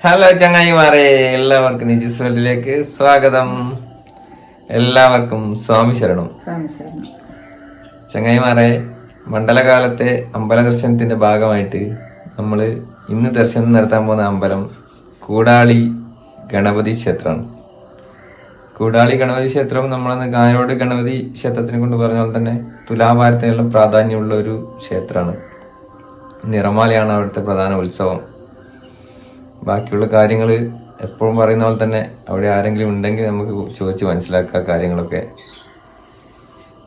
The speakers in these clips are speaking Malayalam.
ഹലോ ചങ്ങായിമാരെ, എല്ലാവർക്കും നിജിസ് വേൾഡിലേക്ക് സ്വാഗതം. എല്ലാവർക്കും സ്വാമി ശരണം. ചങ്ങായിമാരെ, മണ്ഡലകാലത്തെ അമ്പല ദർശനത്തിന്റെ ഭാഗമായിട്ട് നമ്മൾ ഇന്ന് ദർശനം നടത്താൻ പോകുന്ന അമ്പലം കൂടാളി ഗണപതി ക്ഷേത്രമാണ്. കൂടാളി ഗണപതി ക്ഷേത്രം നമ്മളന്ന് കായലോട് ഗണപതി ക്ഷേത്രത്തിനെ കൊണ്ട് പറഞ്ഞ പോലെ തന്നെ തുലാഭാരത്തിനെല്ലാം പ്രാധാന്യമുള്ള ഒരു ക്ഷേത്രമാണ്. നിറമാലയാണ് അവിടുത്തെ പ്രധാന ഉത്സവം. ബാക്കിയുള്ള കാര്യങ്ങൾ എപ്പോഴും പറയുന്ന പോലെ തന്നെ അവിടെ ആരെങ്കിലും ഉണ്ടെങ്കിൽ നമുക്ക് ചോദിച്ച് മനസ്സിലാക്കുക കാര്യങ്ങളൊക്കെ.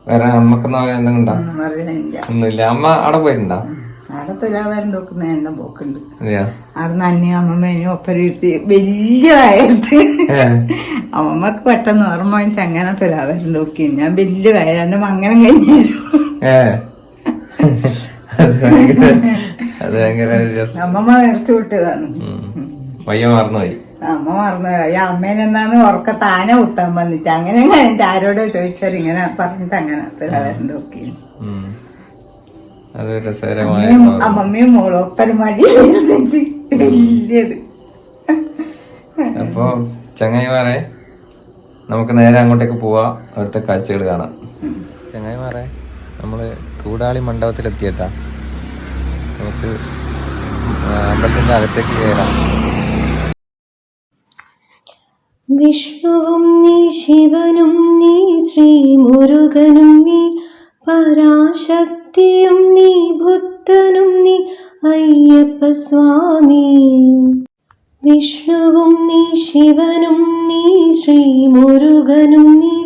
വേറെ അമ്മക്കൊന്നും എന്തെങ്കിലും ഒന്നുമില്ല. അമ്മ അവിടെ പോയിട്ടുണ്ടോ? അവിടെ തുലാഭാരം നോക്കുന്ന പോക്കുണ്ട്. അവിടെ അന്നെ അമ്മമ്മേനും ഒപ്പരുത്തി വലിയതായത് അമ്മമ്മക്ക് പെട്ടെന്ന് ഓർമ്മ വെച്ച് അങ്ങനെ തുലാഭാരം നോക്കി. ഞാൻ വലിയതായ എന്റെ മംഗലം കഴിഞ്ഞു. അമ്മമ്മ നിറച്ചു വിട്ടതാണ്. പയ്യ മറന്നുപോയി. അമ്മ മറന്നുപോയി. അമ്മേനെന്താന്ന് ഉറക്ക താനെ കുത്താൻ വന്നിട്ട് അങ്ങനെ എന്റെ ആരോടോ ചോദിച്ചാൽ ഇങ്ങനെ പറഞ്ഞിട്ട് അങ്ങനെ തുലാഭാരം നോക്കി. അമ്മമ്മയും മോളും ഒപ്പരം മടി വലിയത്. അപ്പൊ ചങ്ങായിമാരെ, നമുക്ക് നേരെ അങ്ങോട്ടേക്ക് പോവാ, അവിടുത്തെ കാഴ്ചകൾ കാണാം. ചങ്ങായിമാരെ, നമ്മള് കൂടാളി മണ്ഡപത്തിലെത്തിയട്ടാ. നമുക്ക് അമ്പലത്തിന്റെ അകത്തേക്ക് കയറാം. വിഷ്ണുവും നീ, ശിവനും നീ, ശ്രീ മുരുകനും നീ, പരാശക്തിയും നീ, ബുദ്ധനും നീ, അയ്യപ്പ സ്വാമി. വിഷ്ണുവും നീ, ശിവനും നീ, ശ്രീ മുരുകനും നീ,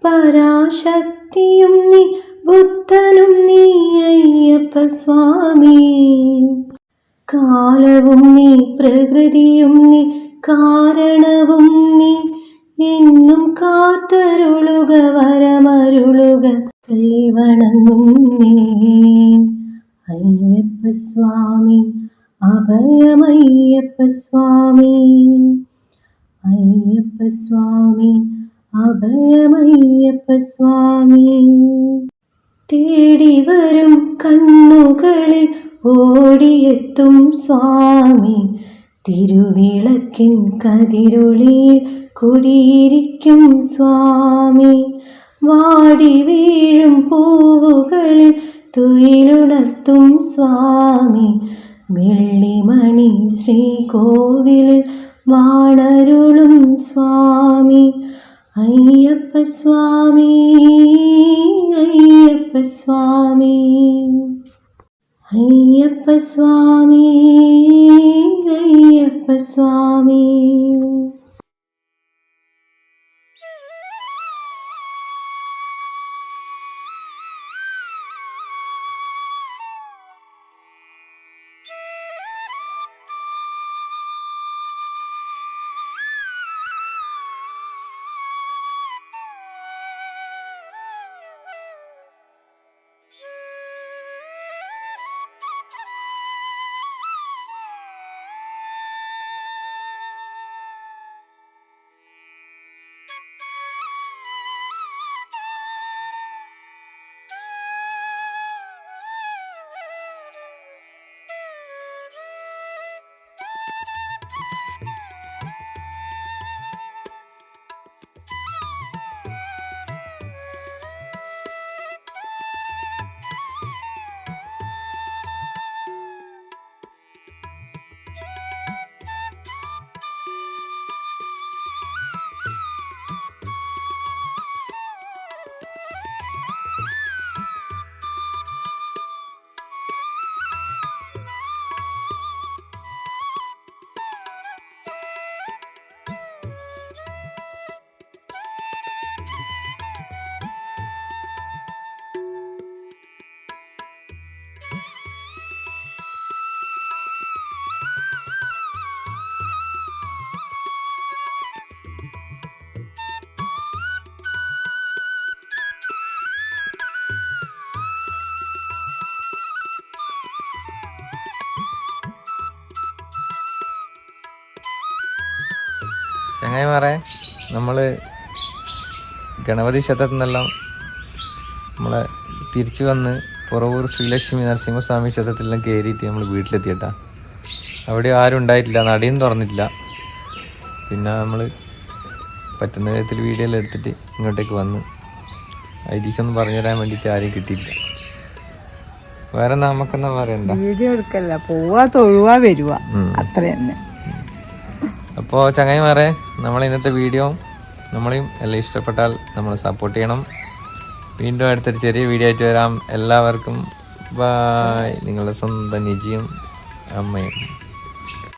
പരാശക്തിയും നീ, ബുദ്ധനും നീ, അയ്യപ്പ സ്വാമി. കാലവും നീ, പ്രകൃതിയും നീ, കാരണവും നീ, എന്നും കാത്തരുളുക, വരമരുളുക, കൈവണങ്ങും നീ. അയ്യപ്പ സ്വാമി, അഭയമയ്യപ്പ സ്വാമി. അയ്യപ്പ സ്വാമി, അഭയമയ്യപ്പ സ്വാമി. തേടി വരും കണ്ണുകളിൽ ഓടിയെത്തും സ്വാമി. തിരുവിളക്കിൻ കതിരൊളിയിൽ കുടിയിരിക്കും സ്വാമി. വാടി വീഴും പൂവുകളിൽ തുയിലുണർത്തും സ്വാമി. വെള്ളിമണി ശ്രീകോവിലിൽ വാണരുളും സ്വാമി. അയ്യപ്പ സ്വാമി, അയ്യപ്പ സ്വാമി. അയ്യപ്പ സ്വാമി, അയ്യപ്പ സ്വാമി. ചങ്ങായിമാരെ, നമ്മള് ഗണപതി ക്ഷേത്രത്തിൽ നിന്നെല്ലാം നമ്മളെ തിരിച്ചു വന്ന് പുറവൂർ ശ്രീലക്ഷ്മി നരസിംഹസ്വാമി ക്ഷേത്രത്തിലെല്ലാം കയറിയിട്ട് നമ്മൾ വീട്ടിലെത്തിയിട്ടാ. അവിടെ ആരും ഉണ്ടായിട്ടില്ല, നടയും തുറന്നിട്ടില്ല. പിന്നെ നമ്മൾ പറ്റുന്ന വിധത്തിൽ വീഡിയോ എല്ലാം എടുത്തിട്ട് ഇങ്ങോട്ടേക്ക് വന്ന് ഐതിഹ്യം പറഞ്ഞു തരാൻ വേണ്ടിയിട്ട് ആരെയും കിട്ടിയില്ല. വേറെ നമുക്കെന്നാ പറയണ്ട, വീഡിയോ എടുക്കല്ല, പോവാ തൊഴുവാ വരുക, അത്ര തന്നെ. അപ്പോൾ ചങ്ങായിമാരെ, നമ്മളെ ഇന്നത്തെ വീഡിയോ നമ്മളെയും എല്ലാം ഇഷ്ടപ്പെട്ടാൽ നമ്മൾ സപ്പോർട്ട് ചെയ്യണം. വീണ്ടും അടുത്തൊരു ചെറിയ വീഡിയോ ആയിട്ട് വരാം. എല്ലാവർക്കും ബായ്. നിങ്ങളുടെ സ്വന്തം നിജിയും അമ്മയും.